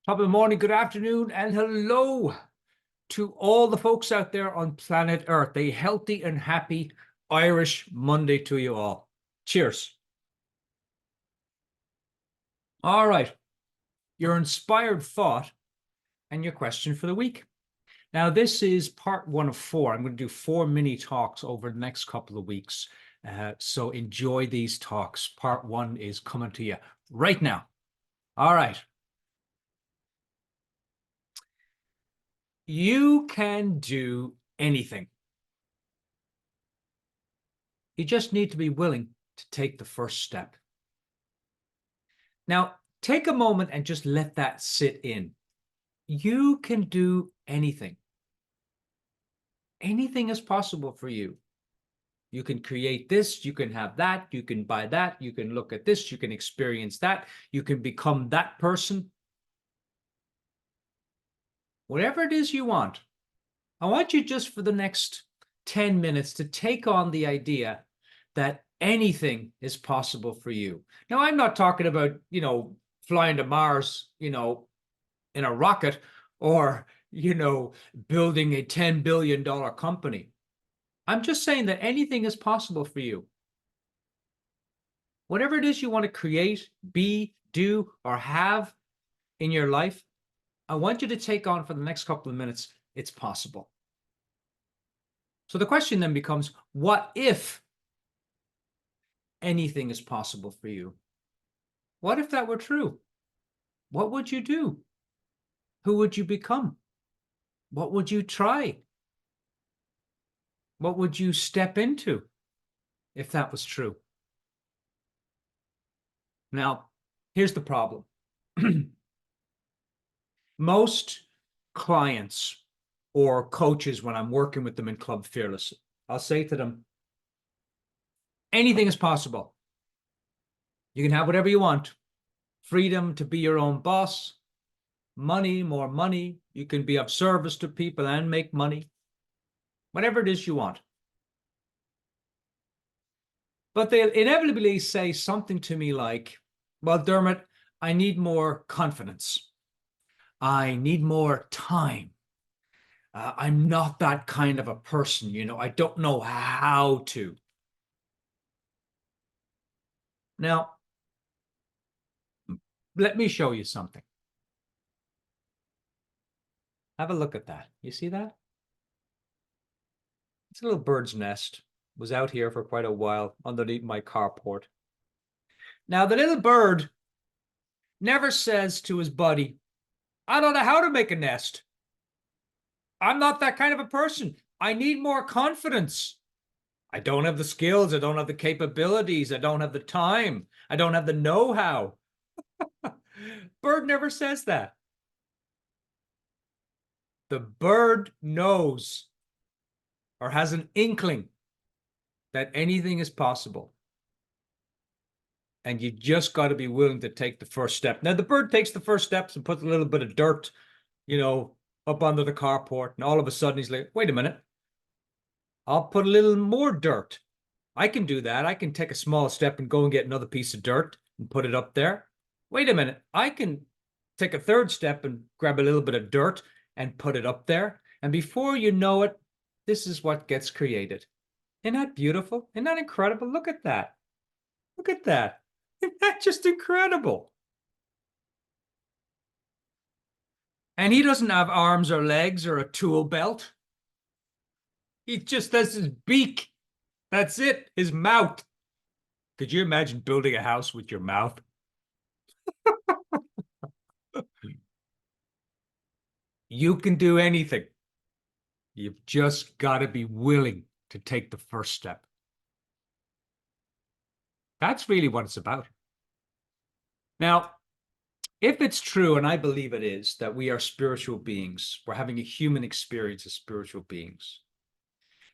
Top of the morning, good afternoon, and hello to all the folks out there on planet Earth. A healthy and happy Irish Monday to you all. Cheers. All right, your inspired thought and your question for the week. Now, this is part 1 of 4. I'm going to do 4 mini talks over the next couple of weeks. So enjoy these talks. Part 1 is coming to you right now. All right. You can do anything. You just need to be willing to take the first step. Now, take a moment and just let that sit in. You can do anything. Anything is possible for you. You can create this, you can have that, you can buy that, you can look at this, you can experience that, you can become that person. Whatever it is you want, I want you just for the next 10 minutes to take on the idea that anything is possible for you. Now, I'm not talking about, flying to Mars, in a rocket or, building a $10 billion company. I'm just saying that anything is possible for you. Whatever it is you want to create, be, do, or have in your life, I want you to take on for the next couple of minutes, it's possible. So the question then becomes, what if anything is possible for you? What if that were true? What would you do? Who would you become? What would you try? What would you step into if that was true? Now, here's the problem. Most clients or coaches, when I'm working with them in Club Fearless, I'll say to them, anything is possible. You can have whatever you want. Freedom to be your own boss, money, more money. You can be of service to people and make money. Whatever it is you want. But they'll inevitably say something to me like, well, Dermot, I need more confidence. I need more time. I'm not that kind of a person, I don't know how to. Now, let me show you something. Have a look at that. You see that? It's a little bird's nest. It was out here for quite a while underneath my carport. Now, the little bird never says to his buddy, I don't know how to make a nest. I'm not that kind of a person. I need more confidence. I don't have the skills. I don't have the capabilities. I don't have the time. I don't have the know-how. Bird never says that. The bird knows or has an inkling that anything is possible. And you just got to be willing to take the first step. Now, the bird takes the first steps and puts a little bit of dirt, up under the carport. And all of a sudden he's like, wait a minute. I'll put a little more dirt. I can do that. I can take a small step and go and get another piece of dirt and put it up there. Wait a minute. I can take a third step and grab a little bit of dirt and put it up there. And before you know it, this is what gets created. Isn't that beautiful? Isn't that incredible? Look at that. Look at that. Isn't that just incredible? And he doesn't have arms or legs or a tool belt. He just has his beak. That's it, his mouth. Could you imagine building a house with your mouth? You can do anything. You've just got to be willing to take the first step. That's really what it's about. Now, if it's true, and I believe it is, that we are spiritual beings, we're having a human experience as spiritual beings,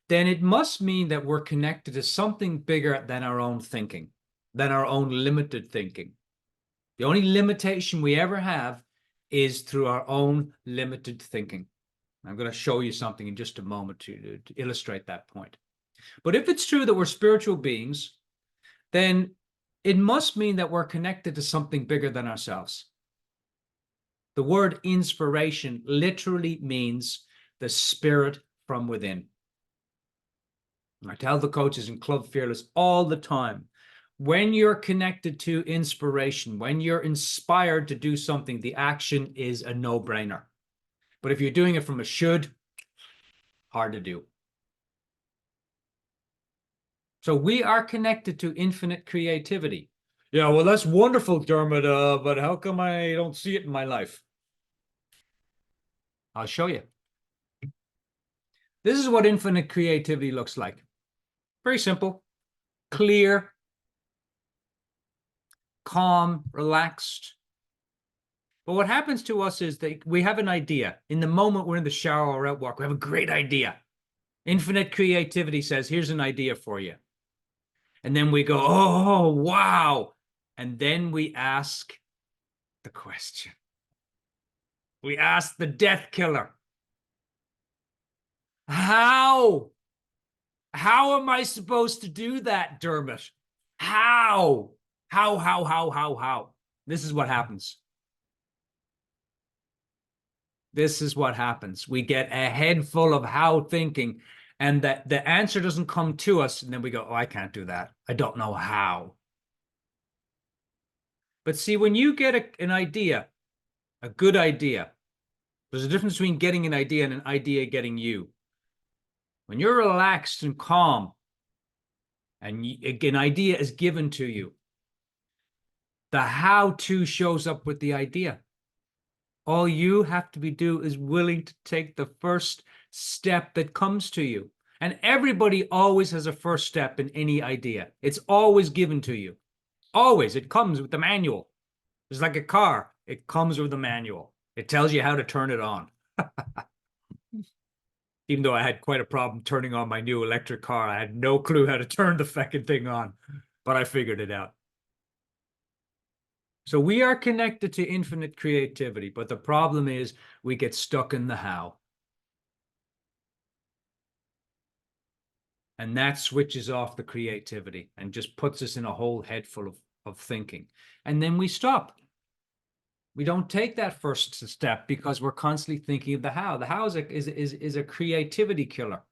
then it must mean that we're connected to something bigger than our own thinking, than our own limited thinking. The only limitation we ever have is through our own limited thinking. I'm going to show you something in just a moment to illustrate that point. But if it's true that we're spiritual beings, then it must mean that we're connected to something bigger than ourselves. The word inspiration literally means the spirit from within. I tell the coaches in Club Fearless all the time, when you're connected to inspiration, when you're inspired to do something, the action is a no-brainer. But if you're doing it from a should, hard to do. So we are connected to infinite creativity. Yeah, well, that's wonderful, Dermot, but how come I don't see it in my life? I'll show you. This is what infinite creativity looks like. Very simple, clear, calm, relaxed. But what happens to us is that we have an idea. In the moment we're in the shower or at work, we have a great idea. Infinite creativity says, here's an idea for you. And then we go, oh, wow. And then we ask the question. We ask the death killer. How? How am I supposed to do that, Dermot? How? How? This is what happens. This is what happens. We get a head full of how thinking, and that the answer doesn't come to us. And then we go, oh, I can't do that. I don't know how. But see, when you get an idea, a good idea, there's a difference between getting an idea and an idea getting you. When you're relaxed and calm, and an idea is given to you, the how-to shows up with the idea. All you have to do is willing to take the first step that comes to you. And everybody always has a first step in any idea. It's always given to you. Always. It comes with the manual. It's like a car. It comes with a manual. It tells you how to turn it on. Even though I had quite a problem turning on my new electric car, I had no clue how to turn the fucking thing on, but I figured it out. So we are connected to infinite creativity, but the problem is we get stuck in the how. And that switches off the creativity and just puts us in a whole head full of thinking. And then we stop. We don't take that first step because we're constantly thinking of the how. The how is a creativity killer.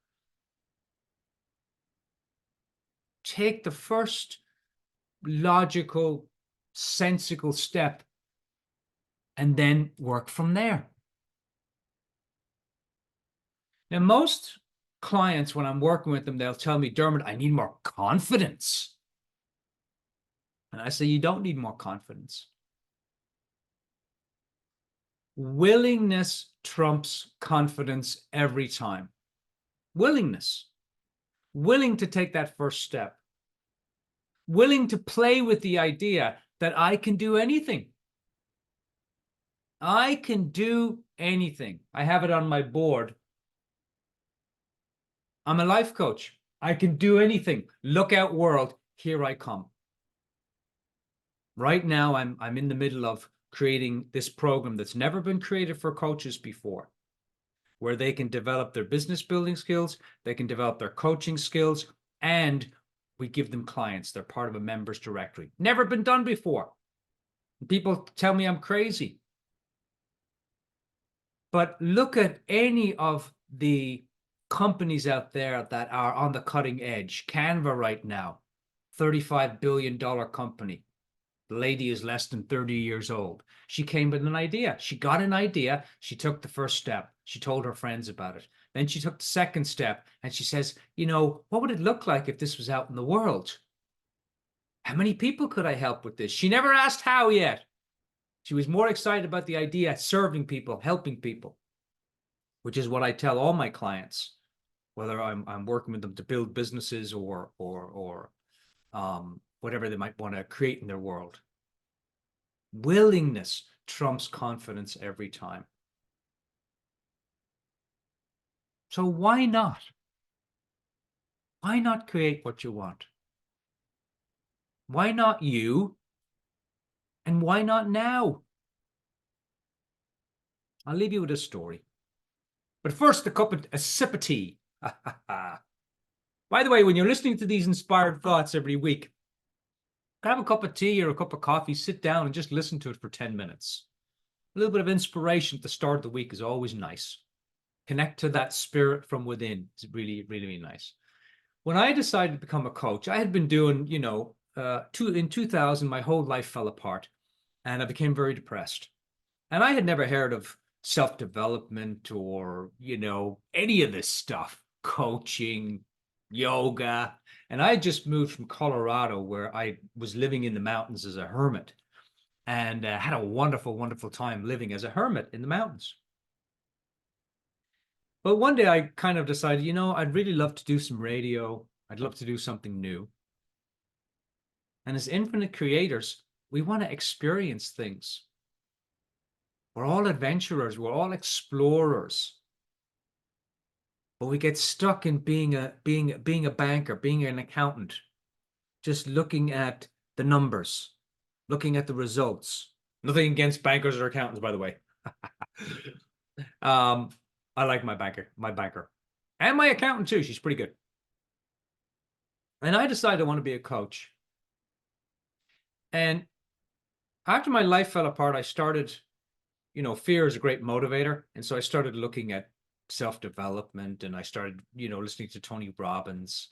Take the first logical, sensible step and then work from there. Now, most clients, when I'm working with them, they'll tell me, Dermot, I need more confidence. And I say, you don't need more confidence. Willingness trumps confidence every time. Willingness. Willing to take that first step. Willing to play with the idea that I can do anything. I can do anything. I have it on my board. I'm a life coach. I can do anything. Look out, world. Here I come. Right now, I'm in the middle of creating this program that's never been created for coaches before, where they can develop their business building skills, they can develop their coaching skills, and we give them clients. They're part of a members directory. Never been done before. People tell me I'm crazy. But look at any of the companies out there that are on the cutting edge. Canva right now, $35 billion company. The lady is less than 30 years old. She came with an idea. She got an idea. She took the first step. She told her friends about it. Then she took the second step and she says, you know, what would it look like if this was out in the world? How many people could I help with this? She never asked how yet. She was more excited about the idea, serving people, helping people, which is what I tell all my clients, whether I'm working with them to build businesses or whatever they might want to create in their world. Willingness trumps confidence every time. So why not? Why not create what you want? Why not you? And why not now? I'll leave you with a story. But first, a sip of tea. By the way, when you're listening to these inspired thoughts every week, grab a cup of tea or a cup of coffee, sit down and just listen to it for 10 minutes. A little bit of inspiration at the start of the week is always nice. Connect to that spirit from within. It's really, really, really nice. When I decided to become a coach, I had been doing, in 2000, my whole life fell apart and I became very depressed. And I had never heard of self-development or, any of this stuff, coaching, yoga. And I just moved from Colorado, where I was living in the mountains as a hermit, and had a wonderful, wonderful time living as a hermit in the mountains. But one day I kind of decided, I'd really love to do some radio. I'd love to do something new. And as infinite creators, we want to experience things. We're all adventurers. We're all explorers. But we get stuck in being a banker, being an accountant, just looking at the numbers, looking at the results. Nothing against bankers or accountants, by the way. I like my banker, and my accountant too. She's pretty good. And I decided I want to be a coach. And after my life fell apart, I started, fear is a great motivator. And so I started looking at self-development, and I started, listening to Tony Robbins.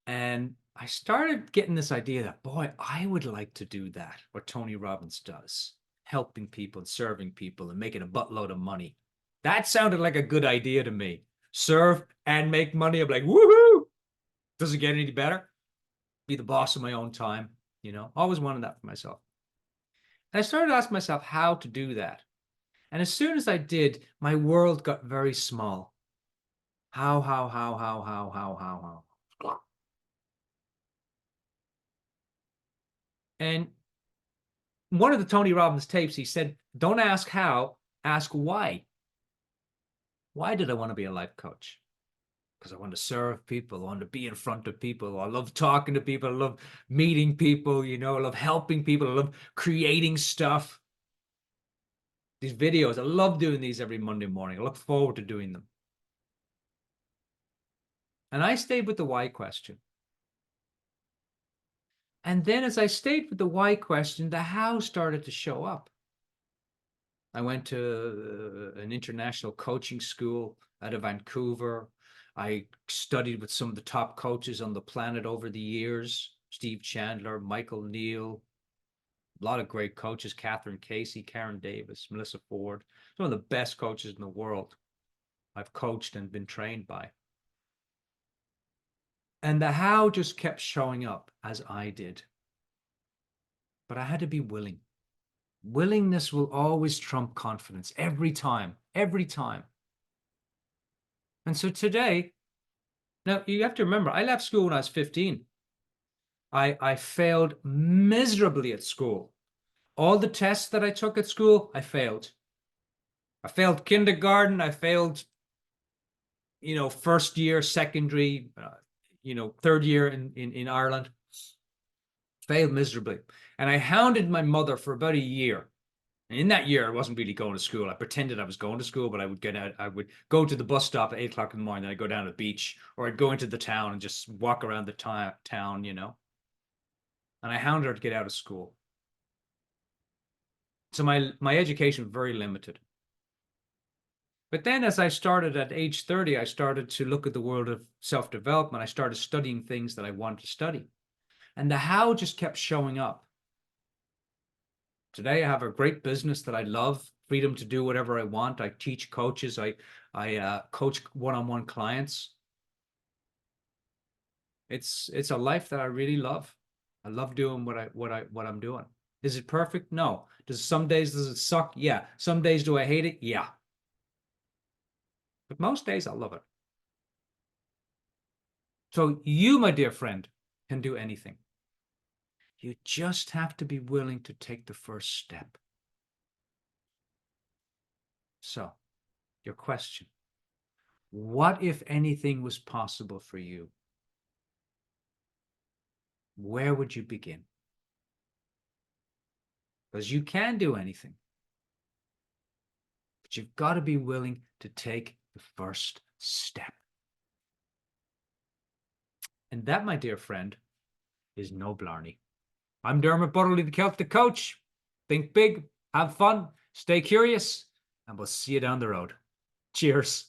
And I started getting this idea that, boy, I would like to do that, what Tony Robbins does, helping people and serving people and making a buttload of money. That sounded like a good idea to me. Serve and make money. I'm like, woohoo! Doesn't get any better. Be the boss of my own time, always wanted that for myself. And I started asking myself how to do that. And as soon as I did, my world got very small. How. And one of the Tony Robbins tapes, he said, don't ask how, ask why. Why did I want to be a life coach? Because I want to serve people. I want to be in front of people. I love talking to people. I love meeting people, I love helping people. I love creating stuff. These videos, I love doing these every Monday morning. I look forward to doing them. And I stayed with the why question. And then as I stayed with the why question, the how started to show up. I went to an international coaching school out of Vancouver. I studied with some of the top coaches on the planet over the years. Steve Chandler, Michael Neal, a lot of great coaches, Catherine Casey, Karen Davis, Melissa Ford, some of the best coaches in the world I've coached and been trained by. And the how just kept showing up as I did. But I had to be willing. Willingness will always trump confidence every time, every time. And so today, now you have to remember, I left school when I was 15. I failed miserably at school. All the tests that I took at school, I failed. I failed kindergarten. I failed, first year, secondary, third year in Ireland. Failed miserably. And I hounded my mother for about a year. And in that year, I wasn't really going to school. I pretended I was going to school, but I would get out. I would go to the bus stop at 8 o'clock in the morning. Then I'd go down to the beach, or I'd go into the town and just walk around the town, And I hounded her to get out of school. So my education was very limited. But then as I started at age 30, I started to look at the world of self-development. I started studying things that I wanted to study. And the how just kept showing up. Today, I have a great business that I love, freedom to do whatever I want. I teach coaches. I coach one-on-one clients. It's a life that I really love. I love doing what I'm doing. Is it perfect? No. Some days does it suck? Yeah. Some days do I hate it? Yeah. But most days I love it. So you, my dear friend, can do anything. You just have to be willing to take the first step. So, your question, what if anything was possible for you? Where would you begin? Because you can do anything. But you've got to be willing to take the first step. And that, my dear friend, is no blarney. I'm Dermot Butterly, the Celtic coach. Think big, have fun, Stay curious, and we'll see you down the road. Cheers.